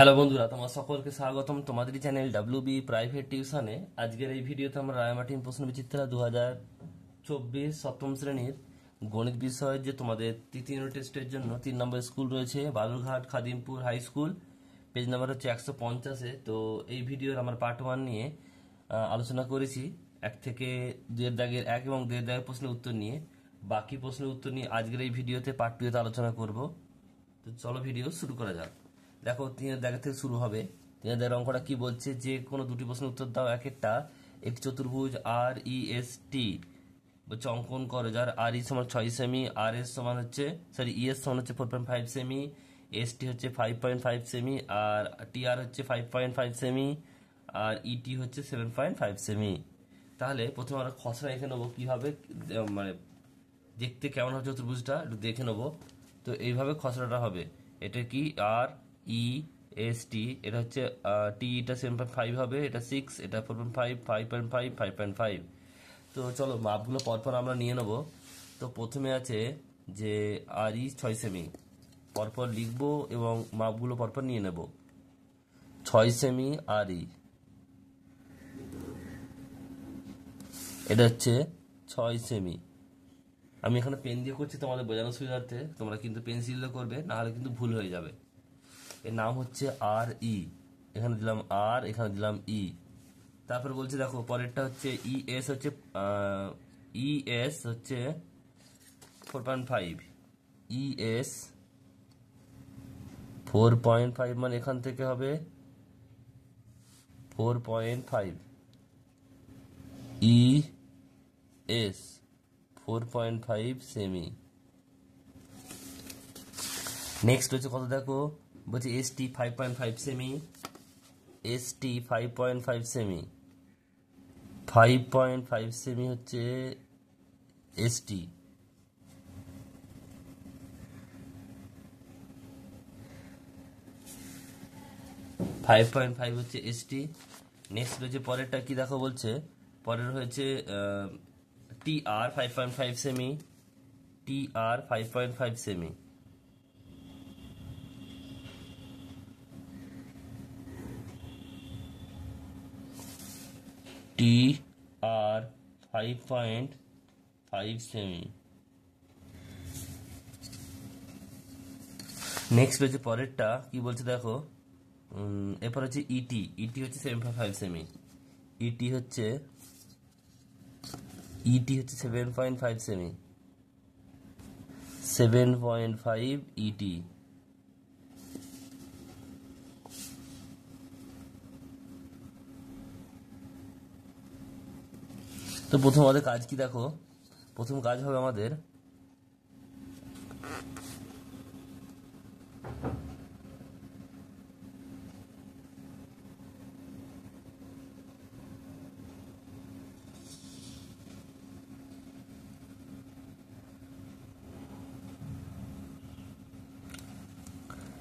Hello বন্ধুরা, তোমার সকলকে স্বাগতম তোমাদের চ্যানেল ডাব্লিউবি প্রাইভেট টিউশনে। আজকের এই ভিডিওতে আমরা রায়মার্টিন প্রশ্নবিচিত্রা 2024 সপ্তম শ্রেণীর গণিত বিষয়ের যে তোমাদের তৃতীয় ইউনিট টেস্টের জন্য 3 নম্বর স্কুল রয়েছে Balurghat Khadimpur high school, page number হচ্ছে 150-এ। তো এই ভিডিওর আমার পার্ট 1 নিয়ে আলোচনা করেছি, 1 থেকে 2 দাগের 1 এবং 1.5 দাগের প্রশ্নের উত্তর নিয়ে। বাকি প্রশ্নের উত্তর নিয়ে আজকের এই ভিডিওতে পার্ট 2-তে আলোচনা করব। তো চলো ভিডিও শুরু করা যাক। দেখো, 3 দাগের থেকে শুরু হবে। 3 দাগের অঙ্কটা কি বলছে, যে কোনো দুটি প্রশ্নের উত্তর দাও। একটি চতুর্ভুজ আর ই এস টি বলছে অঙ্কন করো, যার আর ই সমান 6 সেমি, আর এস সমান হচ্ছে ই এস সমান হচ্ছে 4.5 সেমি, এস টি হচ্ছে 5.5 সেমি, আর টি আর হচ্ছে 5.5 সেমি, আর ইটি হচ্ছে 7.5 সেমি। তাহলে প্রথমে আমরা খসড়া এঁকে নেবো কিভাবে, মানে দেখতে কেমন হচ্ছে চতুর্ভুজটা একটু দেখে নেবো। তো এইভাবে খসড়াটা হবে। এটা কি, আর ই এস টি, এটা হচ্ছে টি, এটা 7.5 হবে, এটা 6, এটা 4.5, 5.5, 5.5। তো চলো মাপগুলো পরপর আমরা নিয়ে নেব। তো প্রথমে আছে যে আর ই 6 সেমি, পরপর লিখবো এবং মাপগুলো পরপর নিয়ে নেব। 6 সেমি আর ই, এটা হচ্ছে 6 সেমি। আমি এখানে পেন দিয়ে করছি তোমাদের বোঝানোর সুবিধার্থে, তোমরা কিন্তু পেন্সিল দিয়ে করবে, নাহলে কিন্তু ভুল হয়ে যাবে। এর নাম হচ্ছে আর ই, এখানে দিলাম আর, এখানে দিলাম ই। তারপর বলছে দেখো পরেরটা হচ্ছে ই এস হচ্ছে ই এস হচ্ছে 4.5, ই এস 4.5 মানে এখান থেকে হবে 4.5, ই এস 4.5 সেমি। নেক্সট হচ্ছে কত দেখো, বলছে এস টি 5.5 সেমি, এস টি 5.5 সেমি, 5.5 সেমি হচ্ছে S T. Five point five হচ্ছে এস টি। নেক্সট রয়েছে পরেরটা কি দেখো, বলছে পরের হয়েছে টি আর 5.5 সেমি, টি আর 5.5 সেমি। টি আর 5.5 সেমি। নেক্সট রয়েছে পরেরটা কি বলছে দেখো, এরপর হচ্ছে ইটি, ইটি হচ্ছে 7.5 সেমি, ইটি হচ্ছে 7.5 সেমি, 7.5 ইটি। তো প্রথম আমাদের কাজ কি দেখো, প্রথম কাজ হবে আমাদের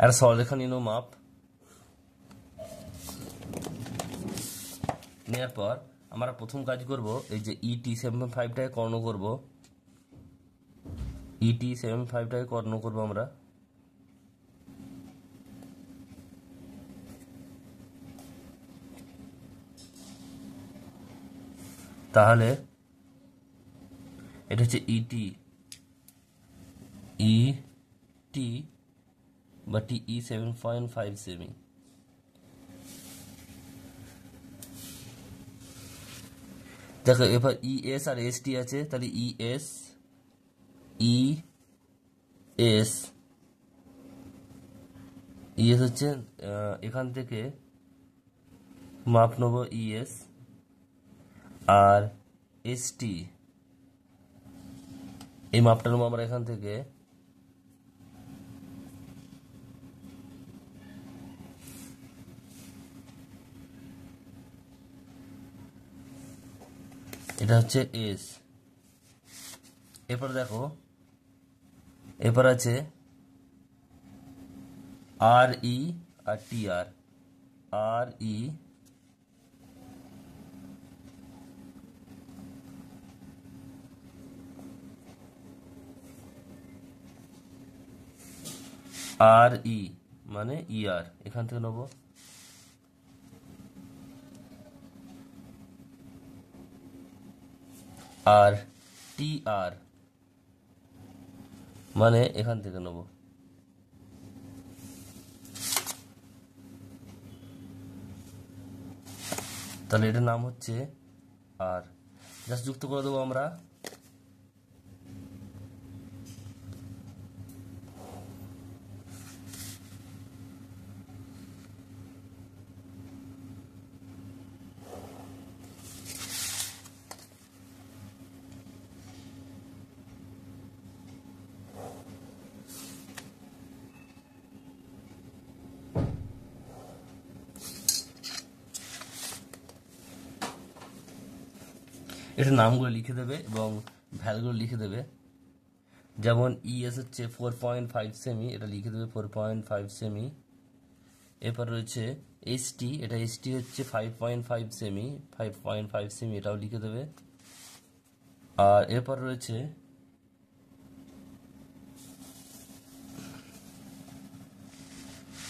একটা সরলরেখা নিয়ে নেবো, মাপ নেওয়ার পর আমরা প্রথম কাজ করব, এই যে ইটি 7.5টাকে কর্ণ করব, ইটি 7.5টাকে কর্ণ করব আমরা। তাহলে এটা হচ্ছে ইটি, ইটি বা টি ই 7.5 সেমি। দেখো এবার ই এস আর এস টি আছে, তাহলে E S, E S, E S হচ্ছে এখান থেকে মাপ নেব ই এস, আর এস টি এই মাপটা নেবো আমরা এখান থেকে। এটা হচ্ছে এস। এরপর দেখো, এরপর আছে আর ই আর টি আর, আর ই আর ই মানে ER, এখান থেকে নেব আর TR মানে এখান থেকে নেব, তাহলে এটার নাম হচ্ছে আর। জাস্ট যুক্ত করে দেবো আমরা। এটার নামগুলো লিখে দেবে এবং ভ্যালুগুলো লিখে দেবে। যেমন ES হচ্ছে 4.5 সেমি, এটা লিখে দেবে 4.5 সেমি। এরপর রয়েছে ST, এটা ST হচ্ছে 5.5 সেমি, 5.5 সেমি, এটাও লিখে দেবে। আর এরপর রয়েছে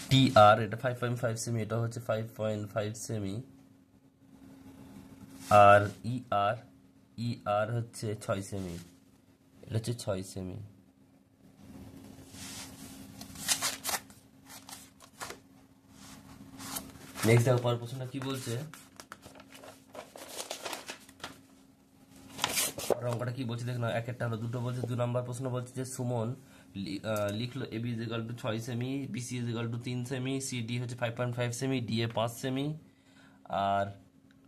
TR, এটা 5.5 সেমি, এটা হচ্ছে 5.5 সেমি। আর ER হচ্ছে 6 সেমি, এটা হচ্ছে 6 সেমি। নেক্সট দেখো পরের প্রশ্নটা কি বলছে, অঙ্কটা কি বলছে দেখ না, এক একটা হলো, দুটো বলছে। 2 নম্বর প্রশ্ন বলছে যে সুমন লিখলো AB = 6 সেমি, BC = 3 সেমি, CD হচ্ছে 5.5 সেমি, DA 5 সেমি।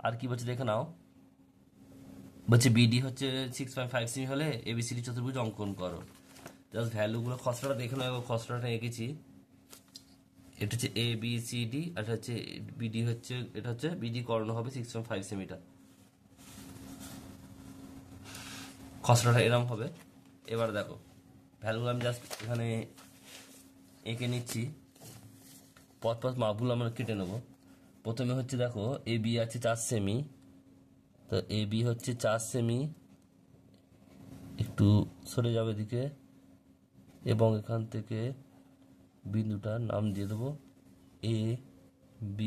আর কি বলছে দেখে নাও, বলছে BD হচ্ছে 6.5 সেমি হলে ABCD চতুর্ভুজ অঙ্কন করো। জাস্ট ভ্যালুগুলো খসড়াটা দেখে নাও, এবং খসড়াটা এঁকেছি। এটা হচ্ছে ABCD, এটা হচ্ছে BD, হচ্ছে এটা হচ্ছে BD কর্ণ হবে 6.5 সেমিটার। খসড়াটা এরম হবে। এবার দেখো ভ্যালুগুলো আমি জাস্ট এখানে এঁকে নিচ্ছি, পথ মাপগুলো আমরা কেটে নেব। প্রথমে হচ্ছে দেখো AB আছে 4 সেমি, তো AB হচ্ছে 4 সেমি, একটু সরে যাবে এদিকে, এবং এখান থেকে বিন্দুটার নাম দিয়ে দেবো AB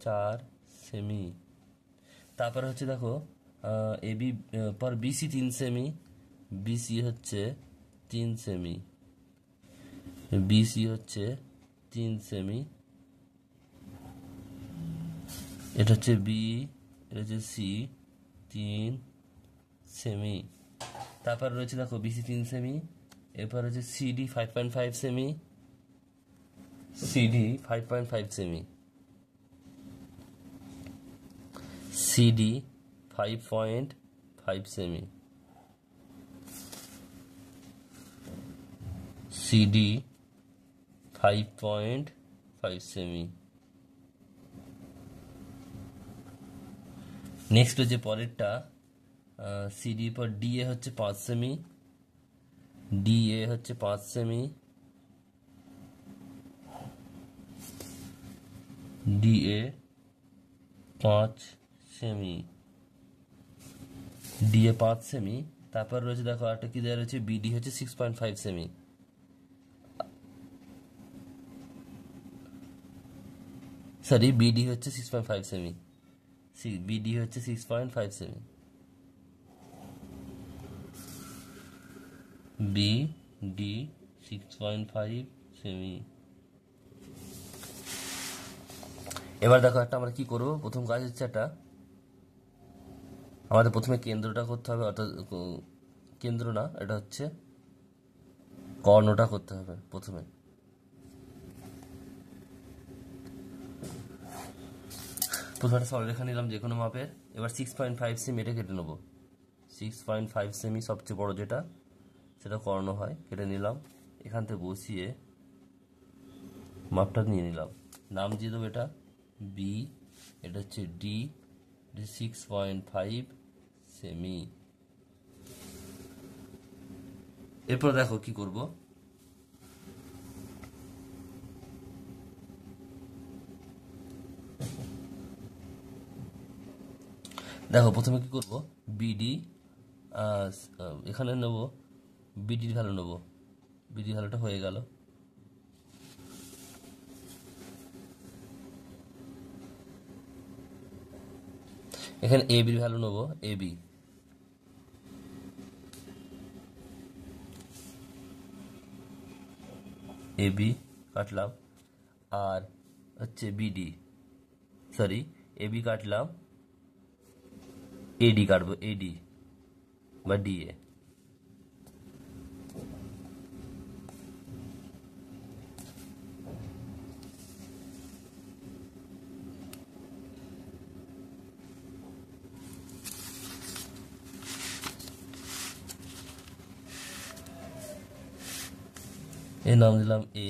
4 সেমি। তারপরে হচ্ছে দেখো AB পর BC 3 সেমি, BC হচ্ছে 3 সেমি, BC হচ্ছে 3 সেমি। এটা হচ্ছে B, এটা হচ্ছে C 3 সেমি। তারপর রয়েছে দেখো BC 3 সেমি, এরপর হচ্ছে CD 5.5 semi, CD 5.5 semi, CD 5.5 semi, CD 5.5 সেমি। নেক্সট হচ্ছে পরেরটা, CD পর DA হচ্ছে 5 সেমি, DA হচ্ছে 5 semi, DA 5 semi, DA 5 semi. তারপর রয়েছে দেখো আরেকটা কি দেওয়া রয়েছে, BD হচ্ছে 6.5 সেমি, সরি BD হচ্ছে 6.5 সেমি, BD হচ্ছে 6.5 সেমি, BD 6.5 সেমি। এবার দেখো একটা আমরা কি করব, প্রথম কাজ হচ্ছে একটা, আমাদের প্রথমে কেন্দ্রটা করতে হবে, অর্থাৎ কেন্দ্র না, এটা হচ্ছে কর্ণটা করতে হবে প্রথমে। প্রথমে একটা সরলরেখা নিলাম যে কোনো মাপের। এবার 6.5 সেমি এটা কেটে নেবো, 6.5 সেমি সবচেয়ে বড় যেটা, সেটা কর্ণ হয়, কেটে নিলাম। এখান থেকে বসিয়ে মাপটা নিয়ে নিলাম, নাম দিয়ে দেবো এটা B, এটা হচ্ছে D, এটা 6.5 সেমি। এরপর দেখো কি করব, দেখো প্রথমে কি করব, BD এখানে নেব, BD ভ্যালু নেব, BD ভ্যালুটা হয়ে গেল। এখানে এ বির ভ্যালু নেবো এ বি, এ বি কাটলাম, আর হচ্ছে বিডি, সরি এ বি কাটলাম, এডি কাটবো, এডি বা ডিএ। এর নাম দিলাম এ,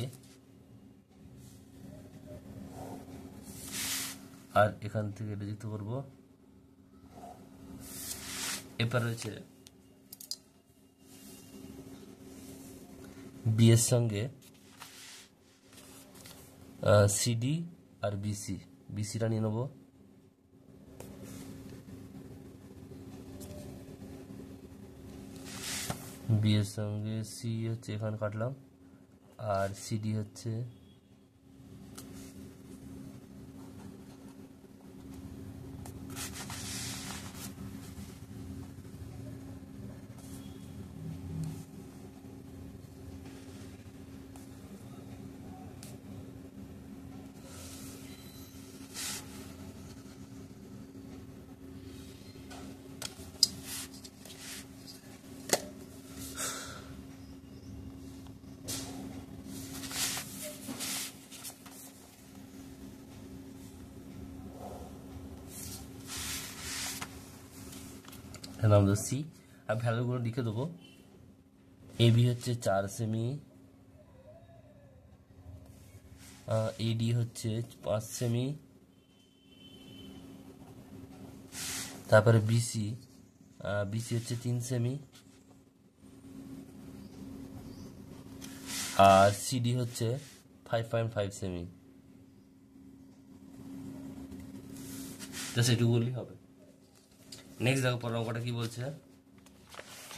আর এখান থেকে এটা যুক্ত করবো। এরপর রয়েছে বি এর সঙ্গে সিডি আর বিসি, বিসিটা নিয়ে নেবো। বি এর সঙ্গে সি হচ্ছে এখানে কাটলাম, আর সিডি হচ্ছে নাম দেবো সি, আর ভ্যালুগুলো লিখে দেবো। এ বি হচ্ছে 4 সেমি, এডি হচ্ছে 5 সেমি, তারপরে বিসি, বিসি হচ্ছে 3 সেমি, আর সিডি হচ্ছে 5.5 সেমি। জাস্ট এটুকু বললেই হবে। নেক্সট দেখো পরের অঙ্কটা কি বলছে।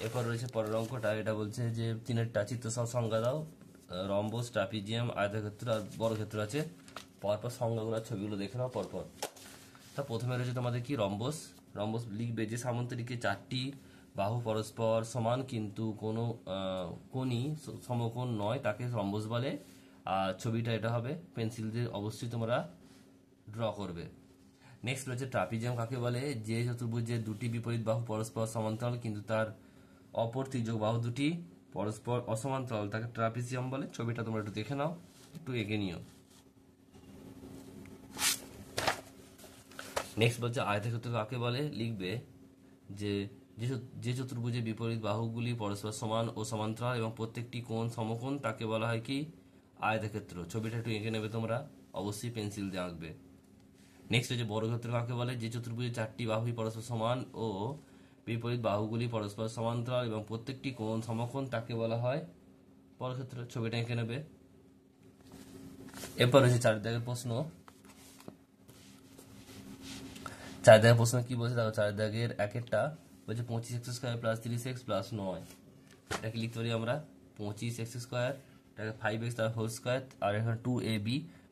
এরপর রয়েছে পরের অঙ্কটা, এটা বলছে যে তিনেরটা চিত্রসহ সংজ্ঞা দাও। রম্বস, ট্রাপিজিয়াম, আয়তক্ষেত্র আর বর্গক্ষেত্র আছে। পরপর সংজ্ঞাগুলো আর ছবিগুলো দেখে নাও পরপর। তা প্রথমে রয়েছে তোমাদের কি রম্বস। রম্বস লিখবে যে সামান্তরিকে 4টি বাহু পরস্পর সমান কিন্তু কোনো কোণই সমকোণ নয় তাকে রম্বস বলে। আর ছবিটা এটা হবে, পেন্সিল দিয়ে অবশ্যই তোমরা ড্র করবে। নেক্সট রয়েছে ট্রাপিজিয়াম কাকে বলে, যে চতুর্ভুজের দুটি বিপরীত বাহু পরস্পর সমান্তরাল কিন্তু তার অপর তির্যক বাহু দুটি পরস্পর অসমান্তরাল তাকে ট্রাপিজিয়াম বলে। ছবিটা তোমরা একটু দেখে নাও, একটু এগিয়ে নিও। নেক্সট বলছে আয়তক্ষেত্র কাকে বলে, লিখবে যে যে চতুর্ভুজের বিপরীত বাহুগুলি পরস্পর সমান ও সমান্তরাল এবং প্রত্যেকটি কোণ সমকোণ তাকে বলা হয় কি আয়তক্ষেত্র। ছবিটা একটু এঁকে নেবে তোমরা, অবশ্যই পেন্সিল দিয়ে আঁকবে। নেক্সট হচ্ছে বর্গক্ষেত্র কাকে বলে, যে চতুর্ভুজের 4টি বাহুই পরস্পর সমান ও বিপরীত বাহুগুলি পরস্পর সমান্তরাল এবং প্রত্যেকটি কোণ সমকোণ তাকে বলা হয় বর্গক্ষেত্র। ছবিটা এঁকে নেবে। এরপর হচ্ছে 4 দাগের প্রশ্ন। 4 দাগের প্রশ্ন কি বলছে দেখো, 4 দাগের একেরটা বলছে 25x² প্লাস 30x প্লাস 9। এটাকে লিখতে পারি আমরা 25x², এটাকে 5x তার হোল স্কোয়ার, আর এখানে 2ab,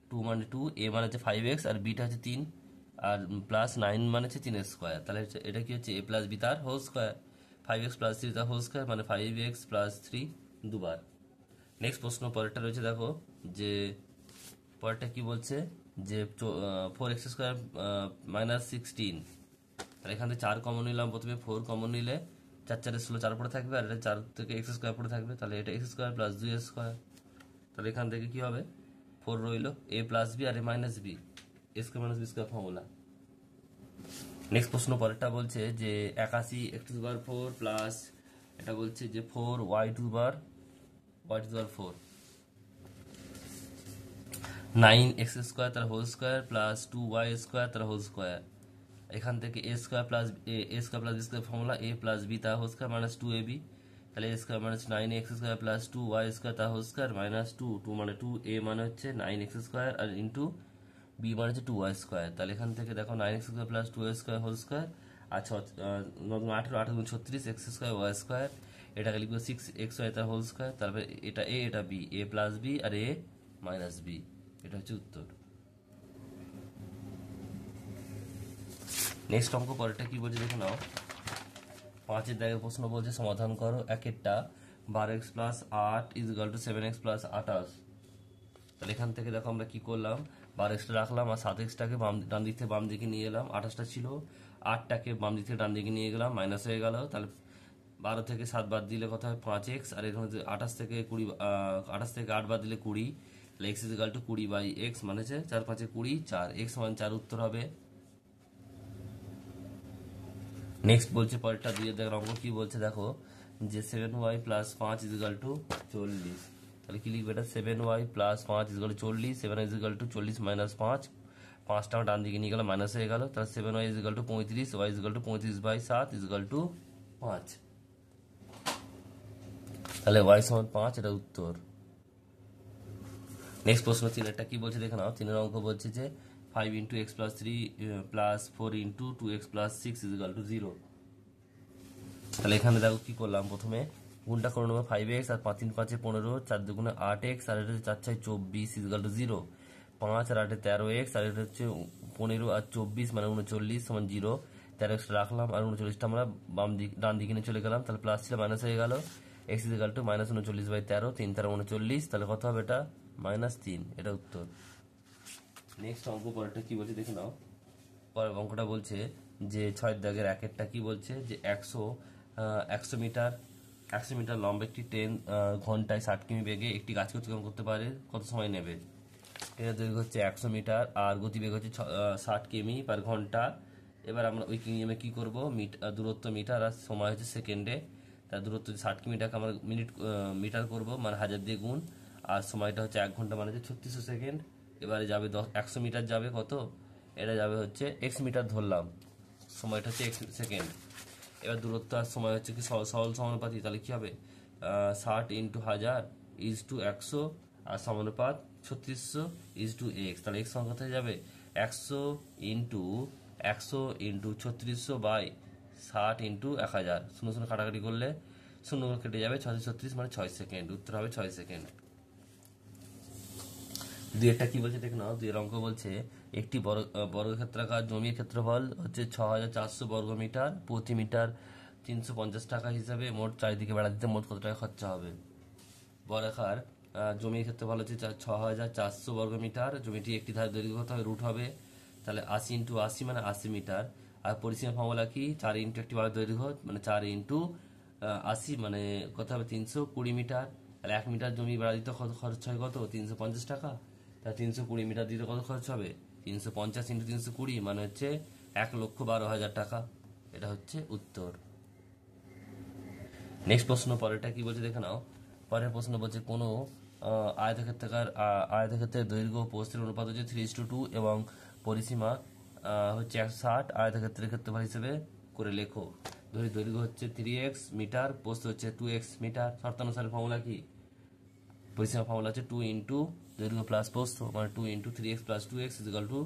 2 মানে 2, a মানে হচ্ছে 5x, আর বিটা হচ্ছে 3, আর প্লাস 9 মানে হচ্ছে 3x²। তাহলে এটা কি হচ্ছে a প্লাস বি তার হোল স্কোয়ার, 5x প্লাস 3 তার হোল স্কোয়ার মানে 5x প্লাস 3 দুবার। নেক্সট প্রশ্ন পরেরটা রয়েছে দেখো, যে পরেরটা কি বলছে যে 4x² মাইনাস 16। তাহলে এখান থেকে 4 কমন নিলাম, প্রথমে 4 কমন নিলে 4 4 16, 4 পড়ে থাকবে, আর এটা 4 থেকে x² পড়ে থাকবে, তাহলে এটা x² প্লাস 2x²। তাহলে এখান থেকে কি হবে, 4 রইল, a প্লাস বি আর a minus B, a² minus b² formula. Next প্রশ্ন পরেরটা বলছে যে 81x² প্লাস এটা বলছে যে 4y² 4 9x² তার হোল স্কোয়ার প্লাস 2y² তার হোল স্কোয়ার। এখান থেকে a² plus b² formula, a plus B তার হোল স্কোয়ার মাইনাস 2ab। তাহলে a² minus 9x² plus 2y² তার হোল স্কোয়ার মাইনাস 2 মানে 2, a মানে হচ্ছে 9x² আর ইন্টু b মানে হচ্ছে 2y²। তাহলে এখান থেকে দেখো 9x² plus 2y² whole square আর 18 18 36 x² y²। এটাকে লিখবো 6xy তার হোল স্কোয়ার। তারপরে এটা a এটা b, a প্লাস বি আর a মাইনাস বি। এটা হচ্ছে উত্তর। নেক্সট অঙ্ক পরেরটা কি বলছে দেখে নাও। 5 দাগের প্রশ্ন বলছে সমাধান করো একেরটা 12x plus 8 equal to 7x plus 28। তাহলে এখান থেকে দেখো আমরা কি করলাম, 12xটা রাখলাম আর 7xটাকে ডান দিক থেকে বাম দিকে নিয়ে এলাম। 28টা ছিল, 8টাকে বাম দিক থেকে ডান দিকে নিয়ে গেলাম, মাইনাস হয়ে গেল। তাহলে 12 থেকে 7 বাদ দিলে কত হয় 5x, আর এখানে 28 থেকে 8 বাদ দিলে 20। তাহলে x ইজিক্যাল টু 20/x মানে হচ্ছে 4 5 20, 4 x মান 4 উত্তর হবে। নেক্সট বলছে পরেরটা 2 দাগের অঙ্ক কি বলছে দেখো, যে 7y প্লাস 5 ইজিক্যাল টু 40। তাহলে কি লিখবে এটা, 7y plus 5 equal to 40, 7 equal to 40 minus 5, 5টা ডান দিকে নিয়ে গেল মাইনাস হয়ে গেল। তাহলে 7y equal to 35, y equal to 35/7 equal to 5। তাহলে y সমান 5, এটা উত্তর। নেক্সট প্রশ্ন 3 কি বলছে দেখে নাও। 3 অঙ্ক বলছে যে 5 into X plus 3 plus 4 into 2x plus 6 equal to 0। তাহলে এখানে দেখো কি করলাম, প্রথমে গুণটা করে নেবো 5x আর 5 3 5 15, 4 2 8x আর এটা হচ্ছে 4 6 24 ইজিক্যাল টু 0। 5 আর 8 13x আর এটা হচ্ছে 15 আর 24 মানে 39 সমান 0। 13x রাখলাম আর 39টা আমরা ডান দিকে নিয়ে চলে গেলাম। তাহলে প্লাস ছিল মাইনাস হয়ে গেল। x equal to minus 39/13, 3 13 39। তাহলে কত হবে এটা, -3, এটা উত্তর। নেক্সট অঙ্ক পরেরটা কি বলছে দেখে নাও। পরের অঙ্কটা বলছে যে 6 দাগের একেরটা কি বলছে যে 100 মিটার লম্বা একটি ট্রেন ঘন্টায় 60 কিমি বেগে একটি গাছকে অতিক্রম করতে পারে, কত সময় নেবে? এটা দৈর্ঘ্য হচ্ছে 100 মিটার আর গতিবেগ হচ্ছে 60 কিমি পার ঘন্টা। এবার আমরা ওই নিয়মে কি করব, দূরত্ব মিটার আর সময় হচ্ছে সেকেন্ডে। তার দূরত্ব 60 কিমিটাকে আমরা মিটার করব, মানে 1000 দিয়ে গুণ, আর সময়টা হচ্ছে 1 ঘন্টা মানে হচ্ছে 3600 সেকেন্ড। এবারে যাবে 100 মিটার যাবে কত, এটা যাবে হচ্ছে x মিটার ধরলাম, সময়টা হচ্ছে x সেকেন্ড। এবার দূরত্ব আর সময় হচ্ছে কি সরল সমানুপাতি, তাহলে কি হবে 60 ইন্টু 1000 ইজ টু 100 আর সমানুপাত 3600 ইজ টু x। তাহলে x সমান কোথায় যাবে, 100 ইন্টু 3600/60 ইন্টু 1000, 0 0 কাটাকাটি করলে 0 কেটে যাবে, 636 মানে 6 সেকেন্ড, উত্তর হবে 6 সেকেন্ড। দুইটা কি বলছে দেখে নাও। 2 অঙ্ক বলছে একটি বর্গক্ষেত্রাকার জমির ক্ষেত্রফল হচ্ছে 6400 বর্গমিটার, প্রতি মিটার 350 টাকা হিসাবে মোট চারিদিকে বেড়া দিতে মোট কত টাকা খরচা হবে? বর্গাকার জমির ক্ষেত্রফল হচ্ছে 6400 বর্গমিটার, জমিটি একটি ধারে দৈর্ঘ্য কত হবে, রুট হবে। তাহলে 80 ইন্টু 80 মানে 80 মিটার। আর পরিসীমা ফর্মুলা কি, 4 ইন্টু একটি বারের দৈর্ঘ্য মানে 4 ইন্টু 80 মানে কত হবে 320 মিটার। তাহলে 1 মিটার জমি বেড়া দিতে কত খরচ হয়, কত 350 টাকা। তা 320 মিটার দিতে কত খরচ হবে, 350 ইন্টু 320 মানে হচ্ছে 1,12,000 টাকা, এটা হচ্ছে উত্তর। নেক্সট প্রশ্ন পরেরটা কি বলছে দেখে নাও। পরের প্রশ্ন বলছে কোনো আয়তক্ষেত্রের দৈর্ঘ্য প্রস্থের অনুপাত হচ্ছে 3:2 এবং পরিসীমা হচ্ছে 160, আয়তক্ষেত্রের ক্ষেত্রফল হিসেবে করে লেখো। দৈর্ঘ্য হচ্ছে 3x মিটার, প্রস্থ হচ্ছে 2x মিটার। শর্তানুসারে ফর্মুলা কি, পরিসীমা ফর্মুলা হচ্ছে 2 ইন্টু দৈর্ঘ্য প্লাস প্রস্থ মানে 2 into 3x plus 2x is equal to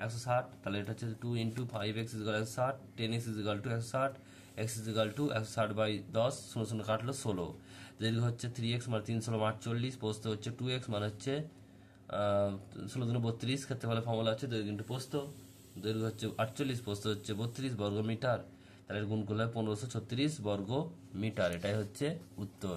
160। তাহলে এটা হচ্ছে 2 into 5x equal 160, 10x equal to 160, x equal to 160/10, 0 0 কাটলো 16। দৈর্ঘ্য হচ্ছে 3x মানে 3 16 48, প্রস্থ হচ্ছে 2x মানে হচ্ছে 16 2 32, ক্ষেত্রফলের ফর্মুলা হচ্ছে দৈর্ঘ্য ইন্টু প্রস্থ। দৈর্ঘ্য হচ্ছে 48, প্রস্থ হচ্ছে 32 বর্গ মিটার। তাহলে গুণ করলে 1536 বর্গ মিটার, এটাই হচ্ছে উত্তর।